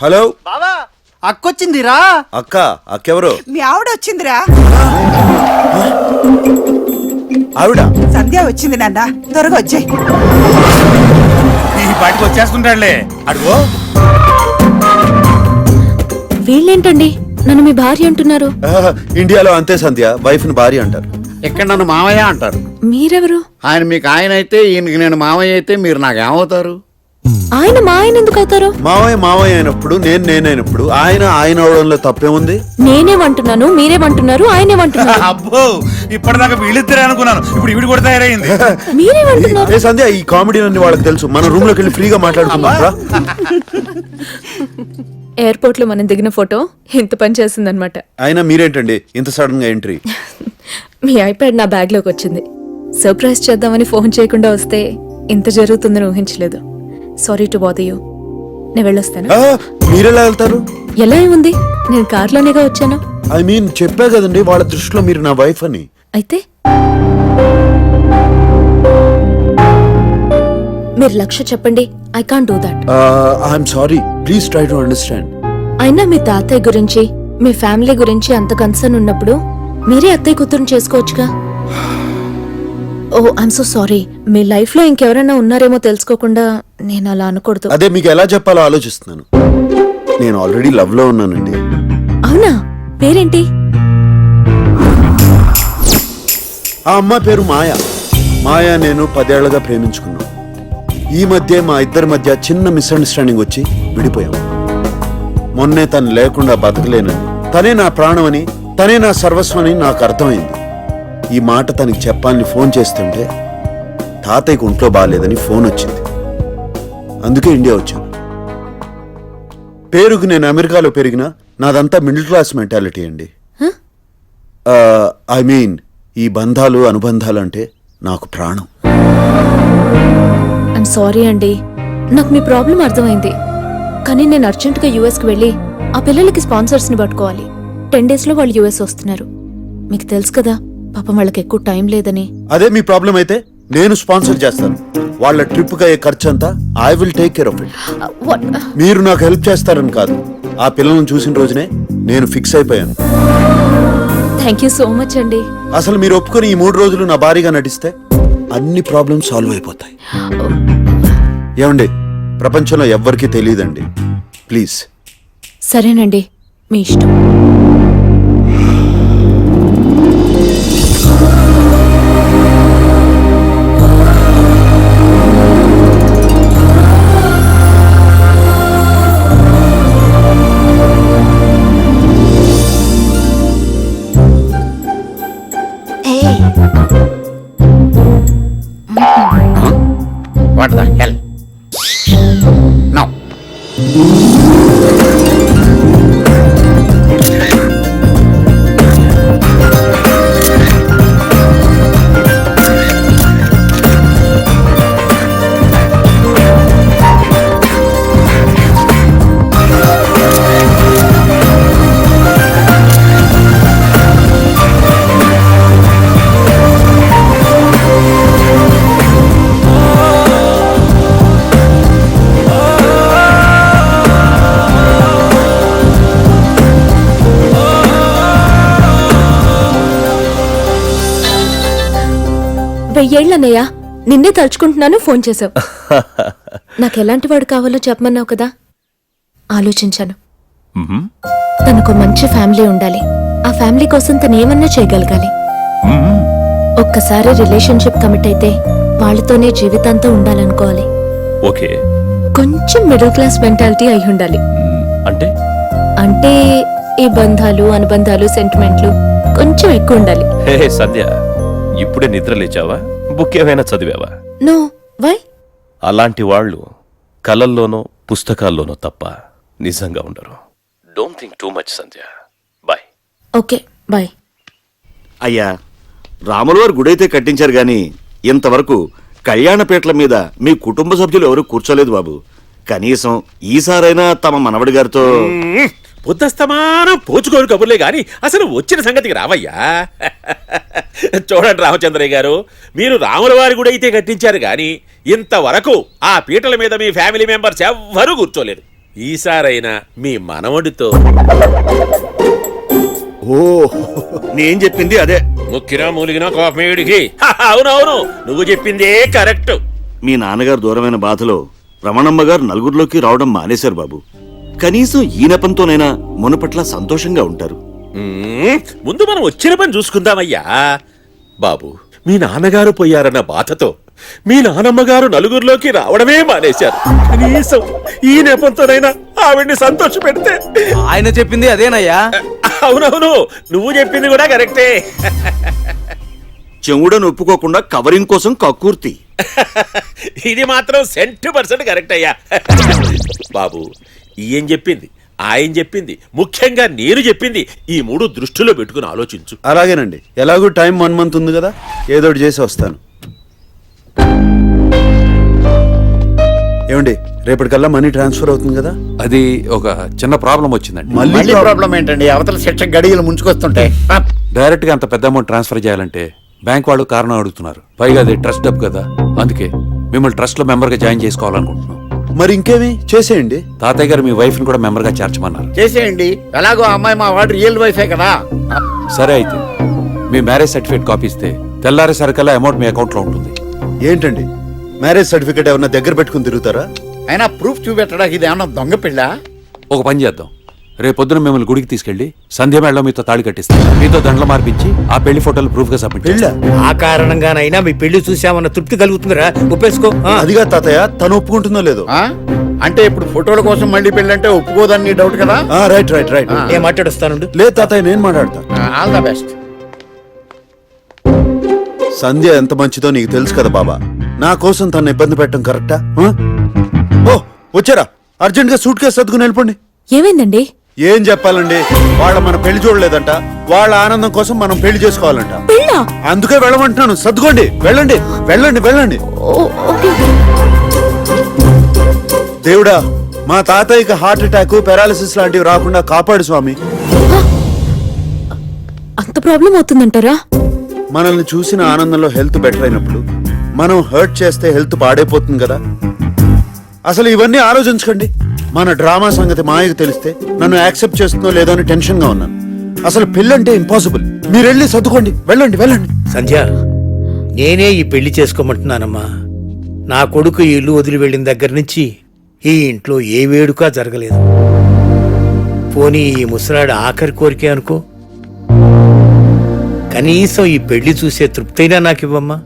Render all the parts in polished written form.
Hello బావా అక్కొచ్చిందిరా. అక్కెవరు? మీ ఆవిడ వచ్చిందిరా. ఆవిడ సంధ్య వచ్చింది నాన్న, త్వరగా వచ్చాయి. ఈ పాటికి వచ్చేస్తుంటాడులే. అడుగో వీళ్ళేంటండి నన్ను మీ భార్య అంటున్నారు? ఇండియాలో అంతే సంధ్య, వైఫ్ ని భార్య అంటారు. ఇక్కడ నన్ను మామయ్య అంటారు. మీరెవరు? ఆయన మీకు ఆయన అయితే, ఈయనకి నేను మామయ్య అయితే మీరు నాకేమవుతారు? ఆయన మా ఆయన ఎందుకు అవుతారు? మావయ్య అయినప్పుడు నేనైనప్పుడు ఆయన అవడంలో తప్పేముంది? నేనేమంటున్నాను, మీరేమంటున్నారు, ఆయనేమంటున్నారు. అబ్బో ఇప్పటిదాకా వీళ్ళిద్దరే అనుకున్నాను, ఇప్పుడు ఈవిడ కూడా తయారైంది. మీరేమంటున్నారు? ఏ సంధ్య, ఈ కామెడీ అన్ని వాళ్ళకి తెలుసు. మన రూమ్ లోకి వెళ్ళి ఫ్రీగా మాట్లాడుకుందాం. ఎయిర్పోర్ట్ లో మనం దిగిన ఫోటో ఇంత పని చేసిందనమాట. అయినా మీరేంటండి ఇంత సడన్ గా ఎంట్రీ? మీ ఐప్యాడ్ నా బ్యాగ్ లోకి వచ్చింది. సర్ప్రైజ్ చేద్దామని ఫోన్ చేయకుండా వస్తే ఇంత జరుగుతుందని ఊహించలేదు. Sorry to bother you. నేను వెళ్ళొస్తాను. మీరెలా వెళ్తారు? ఎలా ఉంది, నేను కార్లోనేగా వచ్చాను. ఐ మీన్ చెప్పా కదండి, వాళ్ళ దృష్టిలో మీరు నా వైఫ్ అని. అయితే మీరు లక్ష్య చెప్పండి. I can't do that. I'm sorry, please try to understand. అయినా మీ తాతయ్య గురించి, మీ ఫ్యామిలీ గురించి అంత కన్సర్న్ ఉన్నప్పుడు మీరే అత్తయ్య కూతురుని చేసుకోవచ్చుగా. Oh I'm so sorry. మీ లైఫ్ లో ఇంకెవరైనా ఉన్నారేమో తెలుసుకోకుండా నేను అలా అనకూడదు. అదే మీకు ఎలా చెప్పాలో ఆలోచిస్తున్నాను. నేను ఆల్రెడీ లవ్ లో ఉన్నానండి. అవునా? పేరేంటి? ఆ అమ్మాయి పేరు మాయా. నేను 10 ఏళ్లుగా ప్రేమించుకున్నాను. ఈ మధ్య మా ఇద్దరి మధ్య చిన్న మిస్అండర్స్టాండింగ్ వచ్చి విడిపోయాం. మొన్నే తను లేకుండా బతకలేనని, తనే నా ప్రాణం అని, తనే నా సర్వస్వం అని నాకు అర్థమైంది. ఈ మాట తనకి చెప్పాలని ఫోన్ చేస్తుంటే తాతయ్యకు ఒంట్లో బాగాలేదని ఫోన్ వచ్చింది. అందుకే ఇండియా వచ్చాను. పేరుకు నేను అమెరికాలో పెరిగినా నాదంతా మిడిల్ క్లాస్ మెంటాలిటీ అండి. ఐ మీన్ ఈ బంధాలు అనుబంధాలు అంటే నాకు ప్రాణం. ఐఎమ్ సారీ అండి, నాకు మీ ప్రాబ్లం అర్థమైంది. కానీ నేను అర్జెంటుగా యుఎస్కి వెళ్ళి ఆ పిల్లలకి స్పాన్సర్స్ ని పట్టుకోవాలి. 10 days లో వాళ్ళు యుఎస్ వస్తున్నారు. మీకు తెలుసు కదా, పాపం వాళ్ళకి ఎక్కువ టైం లేదని. అదే మీ ప్రాబ్లం అయితే నేను స్పాన్సర్ చేస్తాను. వాళ్ళ ట్రిప్ కి అయ్యే ఖర్చు అంతా I will take care of it. మీరు నాకు హెల్ప్ చేస్తారని కాదు, ఆ పిల్లలను చూసిన రోజునే నేను ఫిక్స్ అయిపోయాను. థ్యాంక్ యూ సో మచ్ అండి. అసలు మీరు ఒప్పుకొని ఈ 3 రోజులు నా భారీగా నటిస్తే అన్ని ప్రాబ్లమ్స్ సాల్వ్ అయిపోతాయి. ఏమండి, ప్రపంచంలో ఎవ్వరికీ తెలియదండి. ప్లీజ్. సరేనండి, మీ ఇష్టం. What the hell? నో. వెయ్యేళ్ళన్నయ్యా, నిన్నే తలుచుకుంటున్నాను, ఫోన్ చేసావు. నాకు ఎలాంటి వాడు కావాలో చెప్పమన్నావు కదా, ఆలోచించాను. తనకు మంచి ఫ్యామిలీ ఉండాలి. ఆ ఫ్యామిలీ కోసం తను ఏమన్నా చేయగలగాలి. ఒక్కసారి రిలేషన్షిప్ కమిట్ అయితే వాళ్ళతోనే జీవితాంతం ఉండాలనుకోవాలి. ఓకే. కొంచెం మిడిల్ క్లాస్ మెంటాలిటీ అయి ఉండాలి. అంటే అంటే ఈ బంధాలు, అనుబంధాలు, సెంటిమెంట్లు కొంచెం ఎక్కువ ఉండాలి. హే సంధ్య, ఇప్పుడే నిద్ర లేచావా? బుక్ ఏమైనా చదివావా? నో. వై? అలాంటి వాళ్ళు కలల్లోనో పుస్తకాల్లోనో తప్ప నిజంగా ఉండరు. Don't think too much Sandhya. Bye. Okay, bye. అయ్యా, రాములవారి గుడైతే కట్టించారు గాని ఇంతవరకు కళ్యాణపేటల మీద మీ కుటుంబ సభ్యులు ఎవరు కూర్చోలేదు బాబు. కనీసం ఈసారైనా తమ మనవడి గారితో. పొద్దుస్తమానం పోచుకోరు కబుర్లే గాని అసలు వచ్చిన సంగతికి రావయ్యా. చూడండి రామచంద్రయ్య గారు, మీరు రాముల వారి గుడి అయితే కట్టించారు గాని ఇంతవరకు ఆ పీటల మీద మీ ఫ్యామిలీ మెంబర్స్ ఎవ్వరూ కూర్చోలేదు. ఈసారైనా మీ మనవడితో ఓ నేను చెప్పింది అదే. ముక్కినా మూలిగినా కోపమేడికి. అవునవును, నువ్వు చెప్పిందే కరెక్ట్. మీ నాన్నగారు దూరమైన బాధలో రమణమ్మ గారు నలుగురిలోకి రావడం మానేశారు బాబు. కనీసం ఈ నెపంతోనైనా మునుపట్ల సంతోషంగా ఉంటారు. ముందు మనం వచ్చిన పని చూసుకుందామయ్యా. బాబు, మీ నాన్నగారు పోయారన్న బాధతో మీ నానమ్మగారు నలుగురిలోకి రావడమే మానేశారు. కనీసం ఈ నెపంతోనైనా ఆవిడ్ని సంతోష పెడితే. ఆయన చెప్పింది అదేనయ్యా. అవునవును, నువ్వు చెప్పింది కూడా కరెక్టే. చెవుడను ఒప్పుకోకుండా కవరింగ్ కోసం కక్కుర్తి. ఇది మాత్రం 100% కరెక్ట్ అయ్యా. బాబు, ఈయన చెప్పింది, ఆయన చెప్పింది, ముఖ్యంగా నేను చెప్పింది, ఈ మూడు దృష్టిలో పెట్టుకుని ఆలోచించు. అలాగేనండి, ఎలాగో టైం 1 month ఉంది కదా, ఏదోటి చేసి వస్తాను. ఏమండి, రేపటికల్లా మనీ ట్రాన్స్ఫర్ అవుతుంది కదా? అది ఒక చిన్న ప్రాబ్లం వచ్చిందండి. మళ్ళీ ప్రాబ్లం ఏంటండి? అవతల శిక్ష గడియలు ముంచుకొస్తుంటాయి. డైరెక్ట్ గా అంత పెద్ద అమౌంట్ ట్రాన్స్ఫర్ చేయాలంటే బ్యాంక్ వాళ్ళు కారణం అడుగుతున్నారు. పైగా అది ట్రస్ట్ డబ్బు కదా, అందుకే మిమ్మల్ని ట్రస్ట్ లో మెంబర్ గా జాయిన్ చేసుకోవాలనుకుంటున్నాం. మరి ఇంకేమి చేసేయండి. తాతయ్య గారు మీ వైఫ్ ని కూడా మెంబర్ గా చేర్చమన్నారు. చేసేయండి, ఎలాగో ఆ అమ్మాయి మా వాడు రియల్ వైఫే కదా. సరే అయితే మీ మ్యారేజ్ సర్టిఫికేట్ కాపీ ఇస్తే తెల్లారే సరికల్లా అమౌంట్ మీ అకౌంట్ లో ఉంటుంది. ఏంటండి, మ్యారేజ్ సర్టిఫికేట్ ఏమన్నా దగ్గర పెట్టుకుని తిరుగుతారా? అయినా ప్రూఫ్ చూపెట్టడానికి ఇది ఏమన్నా దొంగ పిల్ల? ఒక పని చేద్దాం, రేపొద్దున మిమ్మల్ని గుడికి తీసుకెళ్లి సంధ్య మేళలో మీతో తాళి కట్టిస్తాం. మీతో దండలు మార్పించి ఆ పెళ్లి ఫోటోలు ప్రూఫ్ గా సబ్మిట్ పెళ్ళ చేస్తాం. ఆ కారణంగానైనా మీ పెళ్లి చూసామన్న తృప్తి కలుగుతుందిరా, ఒప్పేసుకో. అదిగా తాతయ్య, తను ఒప్పుకుంటుందో లేదో. ఆ? అంటే ఇప్పుడు ఫోటోల కోసం మళ్ళీ పెళ్ళంటే ఒప్పుకోదని డౌట్ కదా? Right right right. నేను మాట్లాడొస్తానుండు. లేదు తాతయ్య, నేను మాట్లాడతా. All the best. సంధ్య ఎంత మంచిదో నీకు తెలుసు కదా బాబా. నా కోసం తను ఇబ్బంది పెట్టడం కరెక్టా? ఓ వచ్చారా, అర్జెంట్ గా సూట్ కేసు సర్దుకుని వెళ్ళిపోండి. ఏమైందండి? ఏం చెప్పాలండి, వాళ్ళ మన పెళ్లి చూడలేదంట, వాళ్ళ ఆనందం కోసం మనం పెళ్లి చేసుకోవాలంట. పెళ్ళా? అందుకే వెళ్ళమంటున్నాను, సర్దుకోండి, వెళ్ళండి వెళ్ళండి వెళ్ళండి. ఓకే. దేవుడా, మా తాతయ్యకి హార్ట్ అటాక్, పారాలిసిస్ లాంటివి రాకుండా కాపాడు స్వామి. అంత ప్రాబ్లం అవుతుందంటారా? మనల్ని చూసిన ఆనందంలో హెల్త్ బెటర్ అయినప్పుడు మనం హర్ట్ చేస్తే హెల్త్ పాడైపోతుంది కదా. అసలు ఇవన్నీ ఆలోచించకండి. మన డ్రామా సంగతి మాయకు తెలిస్తే నన్ను యాక్సెప్ట్ చేస్తుందో లేదో అని టెన్షన్ గా ఉన్నాను. అసలు పెళ్ళంటే ఇంపాసిబుల్. మీరు వెళ్ళి సర్దుకోండి, వెళ్ళండి వెళ్ళండి. సంధ్య, నేనే ఈ పెళ్లి చేసుకోమంటున్నానమ్మా. నా కొడుకు ఈ ఇల్లు వదిలి వెళ్ళిన దగ్గర నుంచి ఈ ఇంట్లో ఏ వేడుక జరగలేదు. పోనీ ఈ ముసలాడు ఆఖరి కోరికే అనుకో. కనీసం ఈ పెళ్లి చూసే తృప్తైనా నాకివ్వమ్మా.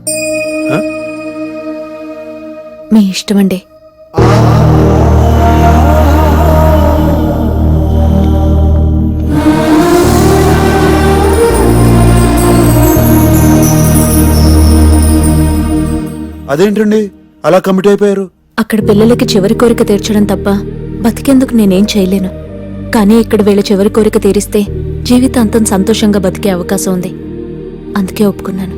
మీ ఇష్టమండి. అదేంటండి అలా కమిట్ అయిపోయారు? అక్కడ పిల్లలకి చివరి కోరిక తీర్చడం తప్ప బతికేందుకు నేనేం చేయలేను. కానీ ఇక్కడ వీళ్ళ చివరి కోరిక తీరిస్తే జీవితాంతం సంతోషంగా బతికే అవకాశం ఉంది. అందుకే ఒప్పుకున్నాను.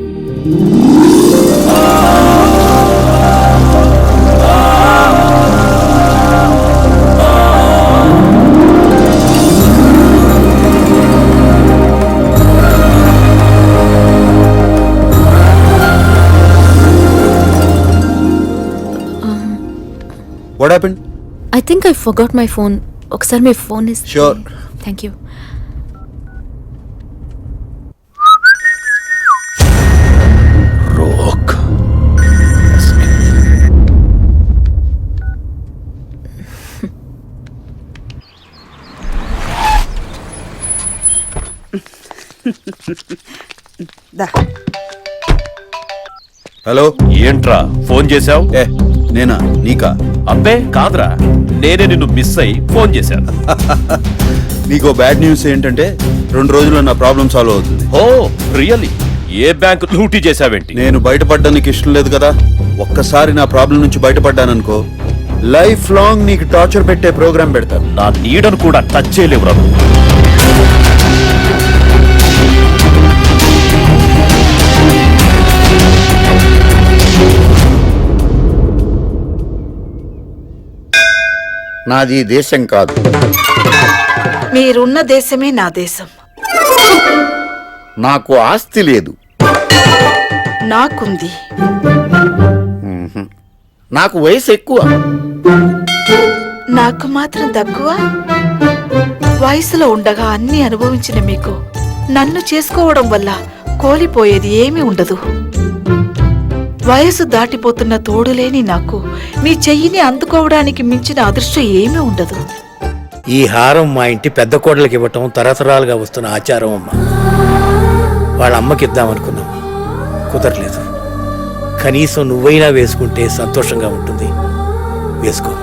What happened? I think I forgot my phone. ఒకసారి మీ ఫోన్ ఇస్తే. Sure. Thank you. రోక్. దా. హలో, ఏంట్రా ఫోన్ చేశావు? ఏ నేనా నీకా? అబ్బే కాదురా, నేనే నిన్ను మిస్ అయి ఫోన్ చేశాను. నీకు బ్యాడ్ న్యూస్ ఏంటంటే 2 రోజుల్లో నా ప్రాబ్లం సాల్వ్ అవుతుంది. Oh really? ఏ బ్యాంక్ లూటీ చేశావేంటి? నేను బయటపడడానికి ఇష్టం లేదు కదా. ఒక్కసారి నా ప్రాబ్లం నుంచి బయటపడ్డాననుకో, లైఫ్ లాంగ్ నీకు టార్చర్ పెట్టే ప్రోగ్రామ్ పెడతాను. నా నీడను కూడా టచ్ చేయలేవు రా. నాది దేశం కాదు. మీరున్న దేశమే నా దేశం. నాకు ఆస్తి లేదు. నాకుంది. నాకు వయసు ఎక్కువ. నాకు మాత్రం తక్కువ? వయసులో ఉండగా అన్ని అనుభవించిన మీకు నన్ను చేసుకోవడం వల్ల కోల్పోయేది ఏమీ ఉండదు. వయసు దాటిపోతున్న తోడులేని నాకు మీ చెయ్యిని అందుకోవడానికి మించిన అదృష్టం ఏమీ ఉండదు. ఈ హారం మా ఇంటి పెద్ద కోడలకి ఇవ్వటం తరతరాలుగా వస్తున్న ఆచారం అమ్మా. వాళ్ళ అమ్మకి ఇద్దామనుకున్నాం, కుదరలేదు. కనీసం నువ్వైనా వేసుకుంటే సంతోషంగా ఉంటుంది, వేసుకో.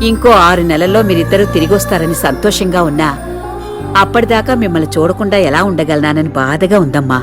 ఇంకో 6 నెలల్లో మీరిద్దరూ తిరిగొస్తారని సంతోషంగా ఉన్నా అప్పటిదాకా మిమ్మల్ని చూడకుండా ఎలా ఉండగలనానని బాధగా ఉందమ్మా.